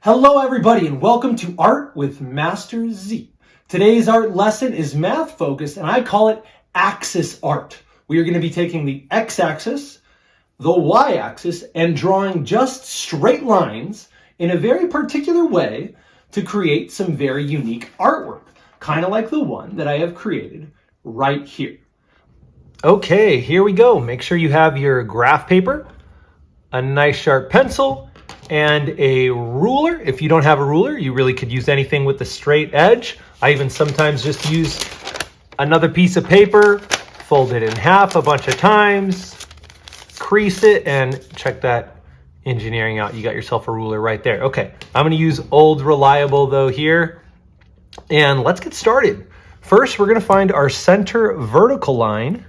Hello everybody and welcome to Art with Master Z. Today's art lesson is math focused and I call it axis art. We are going to be taking the x-axis, the y-axis, and drawing just straight lines in a very particular way to create some very unique artwork, kind of like the one that I have created right here. Okay, here we go. Make sure you have your graph paper, a nice sharp pencil, and a ruler. If you don't have a ruler, you really could use anything with a straight edge. I even sometimes just use another piece of paper, fold it in half a bunch of times, crease it, and check that engineering out. You got yourself a ruler right there. Okay, I'm gonna use Old Reliable though here, and let's get started. First, we're gonna find our center vertical line,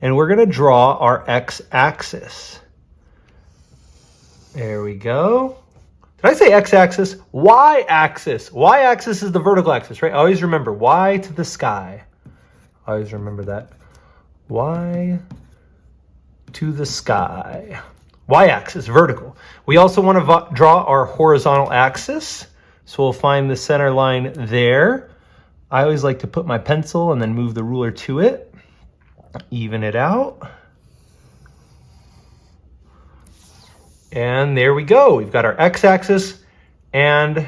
and we're gonna draw our x-axis. There we go. Did I say x-axis? Y-axis. Y-axis is the vertical axis, right? Always remember, Y to the sky. Always remember that. Y to the sky. Y-axis, vertical. We also want to draw our horizontal axis. So we'll find the center line there. I always like to put my pencil and then move the ruler to it. Even it out. And there we go. We've got our x-axis and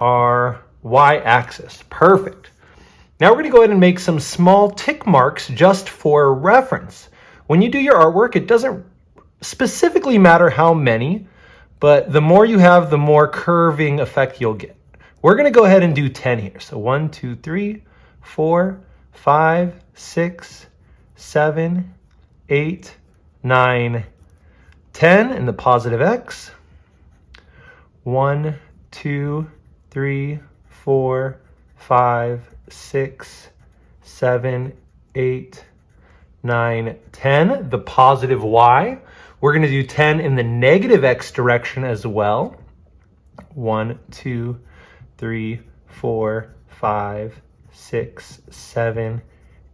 our y-axis. Perfect. Now we're going to go ahead and make some small tick marks just for reference. When you do your artwork, it doesn't specifically matter how many, but the more you have, the more curving effect you'll get. We're going to go ahead and do 10 here. So 1, 2, 3, 4, 5, 6, 7, 8, 9, 10 in the positive x. 1, 2, 3, 4, 5, 6, 7, 8, 9, 10. The positive y. We're going to do 10 in the negative x direction as well. 1, 2, 3, 4, 5, 6, 7,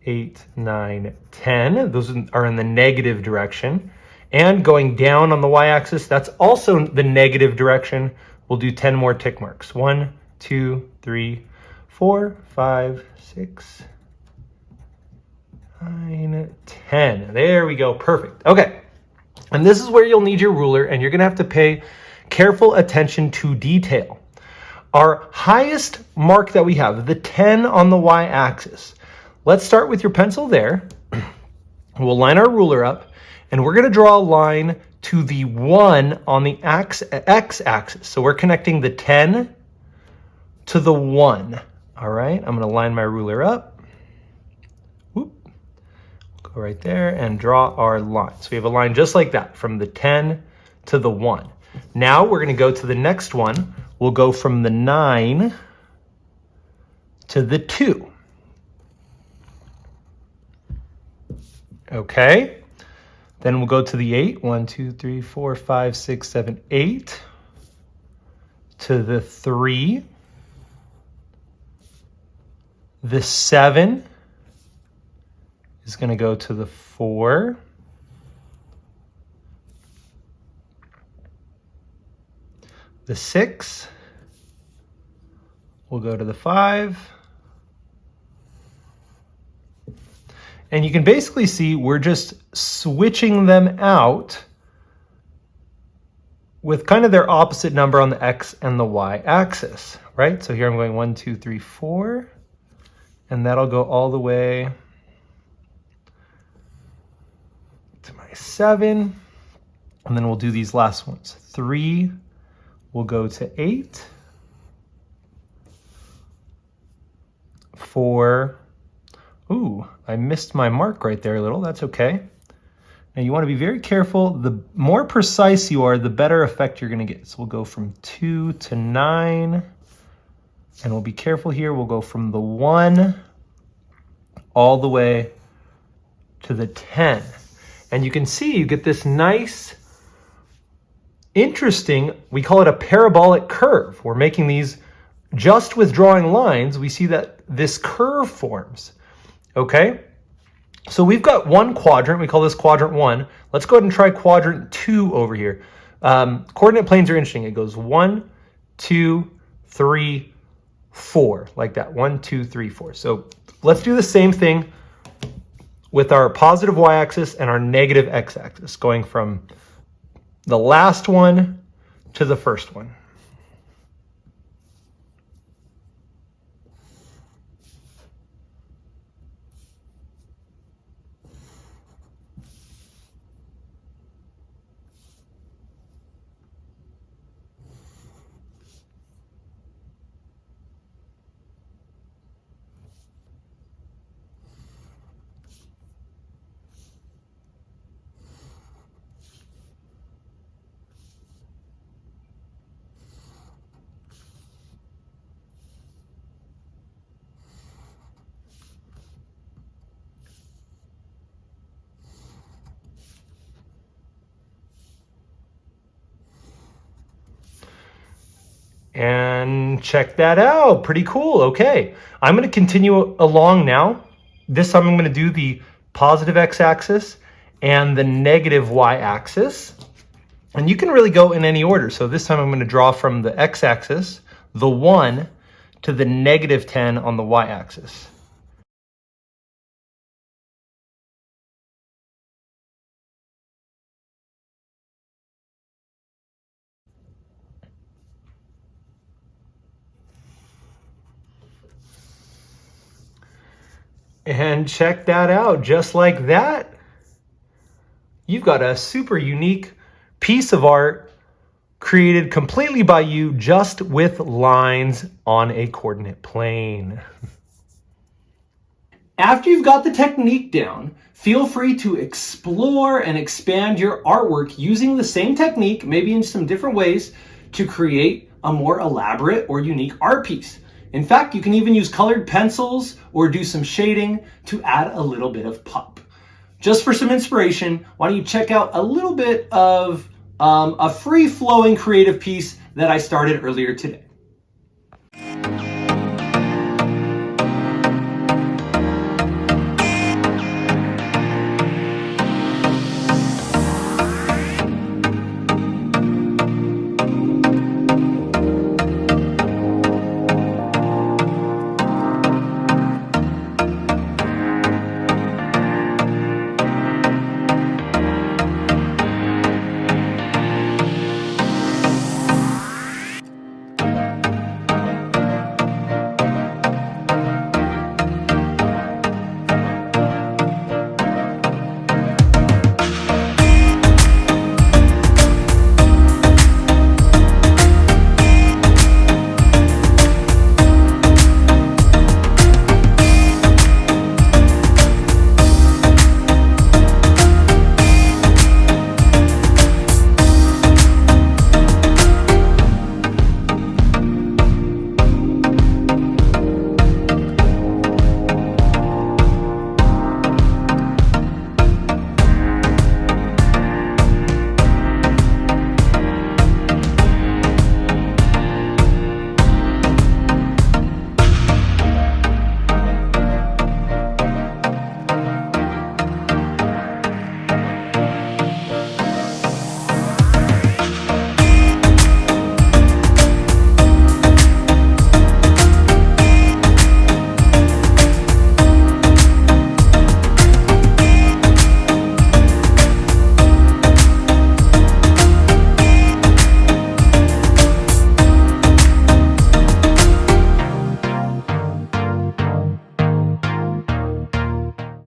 8, 9, 10. Those are in the negative direction. And going down on the y-axis, that's also the negative direction. We'll do 10 more tick marks. 1, 2, 3, 4, 5, 6, 9, 10. There we go. Perfect. Okay. And this is where you'll need your ruler, and you're going to have to pay careful attention to detail. Our highest mark that we have, the 10 on the y-axis. Let's start with your pencil there. We'll line our ruler up. And we're going to draw a line to the 1 on the x-axis. So we're connecting the 10 to the 1. All right, I'm going to line my ruler up. Whoop. Go right there and draw our line. So we have a line just like that, from the 10 to the 1. Now we're going to go to the next one. We'll go from the 9 to the 2. Okay. Then we'll go to the 8. 1, 2, 3, 4, 5, 6, 7, 8. To the 3. The 7 is going to go to the 4. The 6 will go to the 5. And you can basically see we're just switching them out with kind of their opposite number on the x and the y axis, right? So here I'm going 1, 2, 3, 4, and that'll go all the way to my 7. And then we'll do these last ones. 3 will go to 8. 4. Ooh, I missed my mark right there a little. That's okay. Now you want to be very careful. The more precise you are, the better effect you're going to get. So we'll go from 2 to 9. And we'll be careful here. We'll go from the 1 all the way to the 10. And you can see you get this nice, interesting, we call it a parabolic curve. We're making these just with drawing lines. We see that this curve forms. Okay, so we've got one quadrant. We call this quadrant 1. Let's go ahead and try quadrant 2 over here. Coordinate planes are interesting. It goes 1, 2, 3, 4, like that. 1, 2, 3, 4. So let's do the same thing with our positive y-axis and our negative x-axis, going from the last one to the first one. And check that out. Pretty cool. Okay. I'm going to continue along now. This time I'm going to do the positive x-axis and the negative y-axis. And you can really go in any order. So this time I'm going to draw from the x-axis, the 1, to the negative 10 on the y-axis. And check that out, just like that, you've got a super unique piece of art created completely by you just with lines on a coordinate plane. After you've got the technique down, feel free to explore and expand your artwork using the same technique, maybe in some different ways, to create a more elaborate or unique art piece. In fact, you can even use colored pencils or do some shading to add a little bit of pop. Just for some inspiration, why don't you check out a little bit of a free-flowing creative piece that I started earlier today.